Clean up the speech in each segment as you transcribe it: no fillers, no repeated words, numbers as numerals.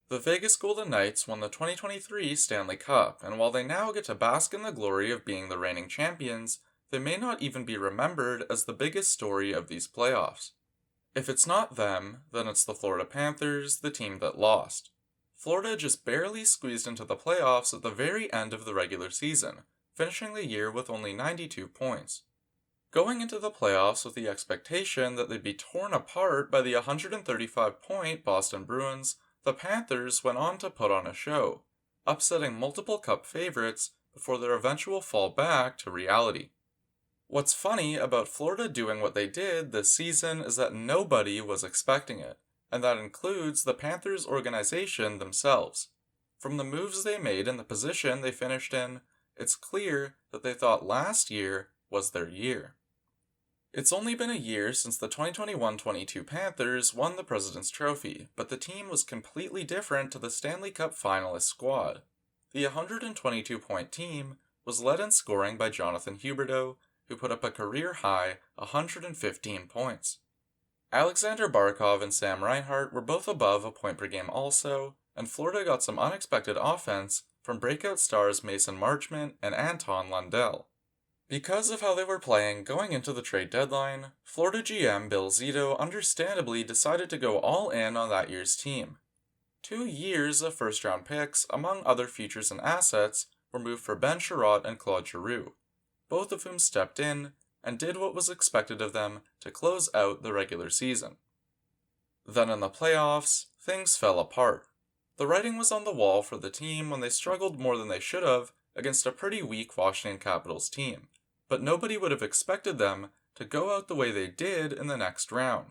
The Vegas Golden Knights won the 2023 Stanley Cup, and while they now get to bask in the glory of being the reigning champions, they may not even be remembered as the biggest story of these playoffs. If it's not them, then it's the Florida Panthers, the team that lost. Florida just barely squeezed into the playoffs at the very end of the regular season, finishing the year with only 92 points. Going into the playoffs with the expectation that they'd be torn apart by the 135-point Boston Bruins, the Panthers went on to put on a show, upsetting multiple Cup favorites before their eventual fall back to reality. What's funny about Florida doing what they did this season is that nobody was expecting it, and that includes the Panthers organization themselves. From the moves they made and the position they finished in, it's clear that they thought last year was their year. It's only been a year since the 2021-22 Panthers won the President's Trophy, but the team was completely different to the Stanley Cup finalist squad. The 122-point team was led in scoring by Jonathan Huberdeau, who put up a career-high 115 points. Alexander Barkov and Sam Reinhart were both above a point per game also, and Florida got some unexpected offense from breakout stars Mason Marchment and Anton Lundell. Because of how they were playing going into the trade deadline, Florida GM Bill Zito understandably decided to go all in on that year's team. 2 years of first-round picks, among other features and assets, were moved for Ben Sherratt and Claude Giroux, both of whom stepped in and did what was expected of them to close out the regular season. Then in the playoffs, things fell apart. The writing was on the wall for the team when they struggled more than they should have against a pretty weak Washington Capitals team, but nobody would have expected them to go out the way they did in the next round.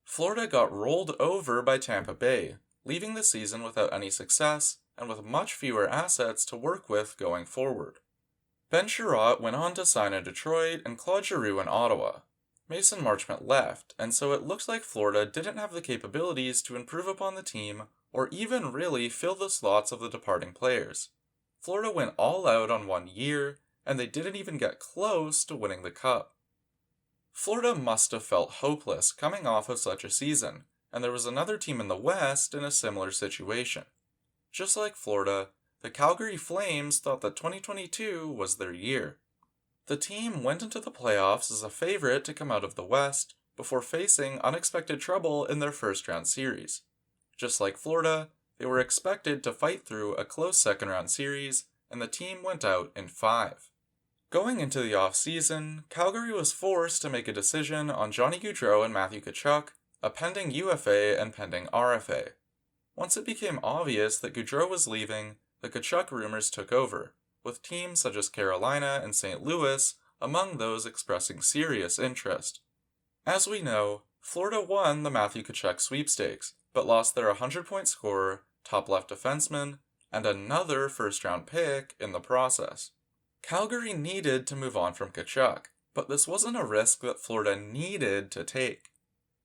Florida got rolled over by Tampa Bay, leaving the season without any success and with much fewer assets to work with going forward. Ben Sherratt went on to sign in Detroit and Claude Giroux in Ottawa. Mason Marchment left, and so it looked like Florida didn't have the capabilities to improve upon the team or even really fill the slots of the departing players. Florida went all out on 1 year, and they didn't even get close to winning the Cup. Florida must have felt hopeless coming off of such a season, and there was another team in the West in a similar situation. Just like Florida, the Calgary Flames thought that 2022 was their year. The team went into the playoffs as a favorite to come out of the West before facing unexpected trouble in their first-round series. Just like Florida, they were expected to fight through a close second-round series, and the team went out in 5. Going into the off-season, Calgary was forced to make a decision on Johnny Gaudreau and Matthew Tkachuk, a pending UFA and pending RFA. Once it became obvious that Gaudreau was leaving, the Tkachuk rumors took over, with teams such as Carolina and St. Louis among those expressing serious interest. As we know, Florida won the Matthew Tkachuk sweepstakes, but lost their 100-point scorer, top left defenseman, and another first-round pick in the process. Calgary needed to move on from Tkachuk, but this wasn't a risk that Florida needed to take.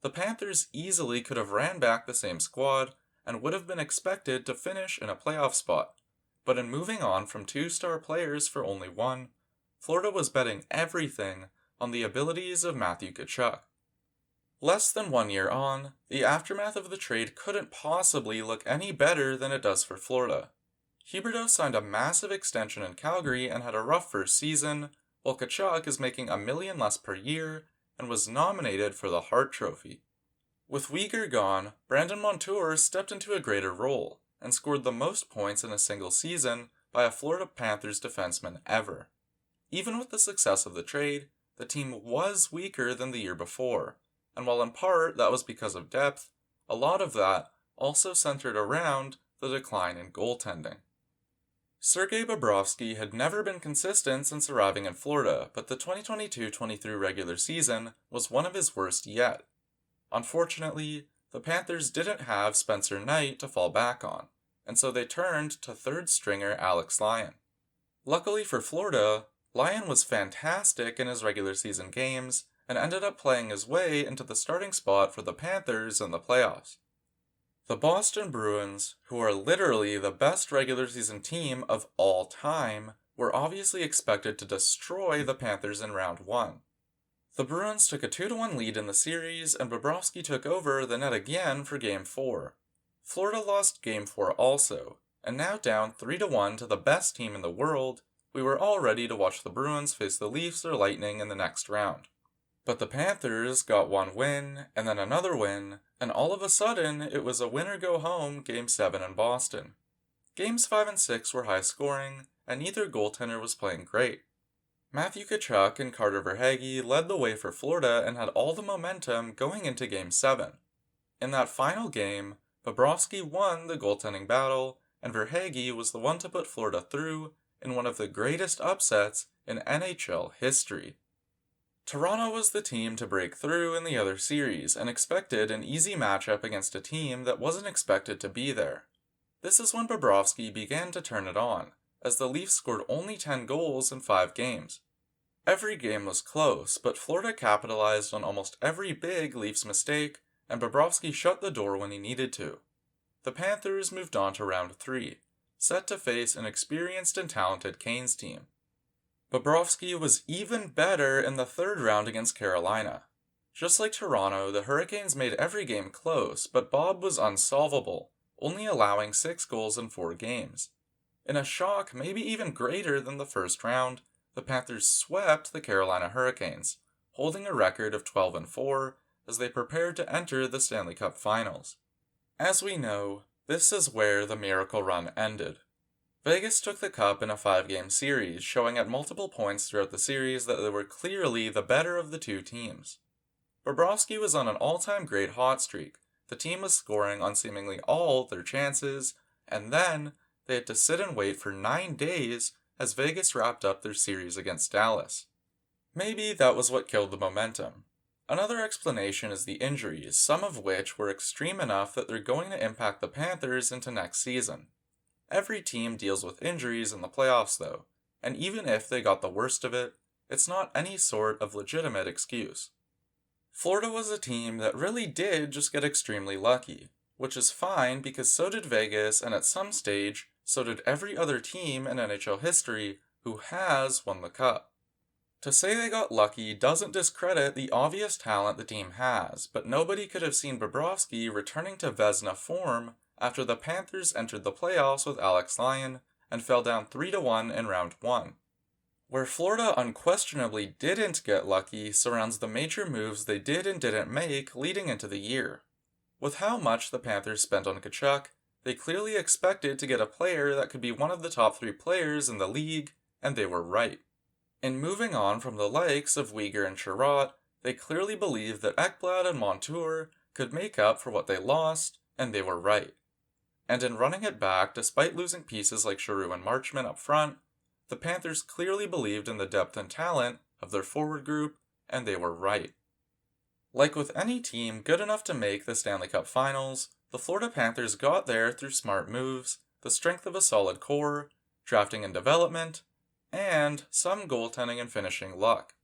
The Panthers easily could have ran back the same squad and would have been expected to finish in a playoff spot, but in moving on from 2-star players for only 1, Florida was betting everything on the abilities of Matthew Tkachuk. Less than 1 year on, the aftermath of the trade couldn't possibly look any better than it does for Florida. Huberdeau signed a massive extension in Calgary and had a rough first season, while Tkachuk is making $1 million less per year and was nominated for the Hart Trophy. With Weegar gone, Brandon Montour stepped into a greater role and scored the most points in a single season by a Florida Panthers defenseman ever. Even with the success of the trade, the team was weaker than the year before, and while in part that was because of depth, a lot of that also centered around the decline in goaltending. Sergei Bobrovsky had never been consistent since arriving in Florida, but the 2022-23 regular season was one of his worst yet. Unfortunately, the Panthers didn't have Spencer Knight to fall back on, and so they turned to third stringer Alex Lyon. Luckily for Florida, Lyon was fantastic in his regular season games and ended up playing his way into the starting spot for the Panthers in the playoffs. The Boston Bruins, who are literally the best regular season team of all time, were obviously expected to destroy the Panthers in round 1. The Bruins took a 2-1 lead in the series, and Bobrovsky took over the net again for Game 4. Florida lost Game 4 also, and now down 3-1 to the best team in the world, we were all ready to watch the Bruins face the Leafs or Lightning in the next round. But the Panthers got one win, and then another win, and all of a sudden it was a win-or-go-home Game 7 in Boston. Games 5 and 6 were high-scoring, and neither goaltender was playing great. Matthew Tkachuk and Carter Verhaeghe led the way for Florida and had all the momentum going into Game 7. In that final game, Bobrovsky won the goaltending battle, and Verhaeghe was the one to put Florida through in one of the greatest upsets in NHL history. Toronto was the team to break through in the other series and expected an easy matchup against a team that wasn't expected to be there. This is when Bobrovsky began to turn it on, as the Leafs scored only 10 goals in 5 games. Every game was close, but Florida capitalized on almost every big Leafs mistake, and Bobrovsky shut the door when he needed to. The Panthers moved on to round 3, set to face an experienced and talented Canes team. Bobrovsky was even better in the third round against Carolina. Just like Toronto, the Hurricanes made every game close, but Bob was unsolvable, only allowing 6 goals in 4 games. In a shock maybe even greater than the first round, the Panthers swept the Carolina Hurricanes, holding a record of 12-4 as they prepared to enter the Stanley Cup Finals. As we know, this is where the miracle run ended. Vegas took the cup in a 5-game series, showing at multiple points throughout the series that they were clearly the better of the two teams. Bobrovsky was on an all-time great hot streak. The team was scoring on seemingly all their chances, and then they had to sit and wait for 9 days as Vegas wrapped up their series against Dallas. Maybe that was what killed the momentum. Another explanation is the injuries, some of which were extreme enough that they're going to impact the Panthers into next season. Every team deals with injuries in the playoffs though, and even if they got the worst of it, it's not any sort of legitimate excuse. Florida was a team that really did just get extremely lucky, which is fine because so did Vegas, and at some stage, so did every other team in NHL history who has won the cup. To say they got lucky doesn't discredit the obvious talent the team has, but nobody could have seen Bobrovsky returning to Vezina form after the Panthers entered the playoffs with Alex Lyon and fell down 3-1 in round 1. Where Florida unquestionably didn't get lucky surrounds the major moves they did and didn't make leading into the year. With how much the Panthers spent on Tkachuk, they clearly expected to get a player that could be one of the top 3 players in the league, and they were right. In moving on from the likes of Weegar and Sherratt, they clearly believed that Ekblad and Montour could make up for what they lost, and they were right. And in running it back, despite losing pieces like Giroux and Marchment up front, the Panthers clearly believed in the depth and talent of their forward group, and they were right. Like with any team good enough to make the Stanley Cup Finals, the Florida Panthers got there through smart moves, the strength of a solid core, drafting and development, and some goaltending and finishing luck.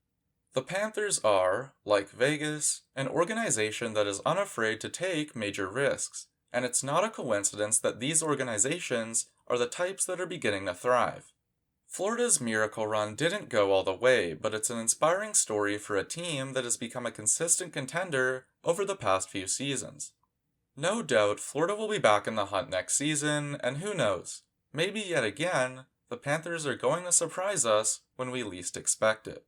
The Panthers are, like Vegas, an organization that is unafraid to take major risks, and it's not a coincidence that these organizations are the types that are beginning to thrive. Florida's miracle run didn't go all the way, but it's an inspiring story for a team that has become a consistent contender over the past few seasons. No doubt, Florida will be back in the hunt next season, and who knows, maybe yet again, the Panthers are going to surprise us when we least expect it.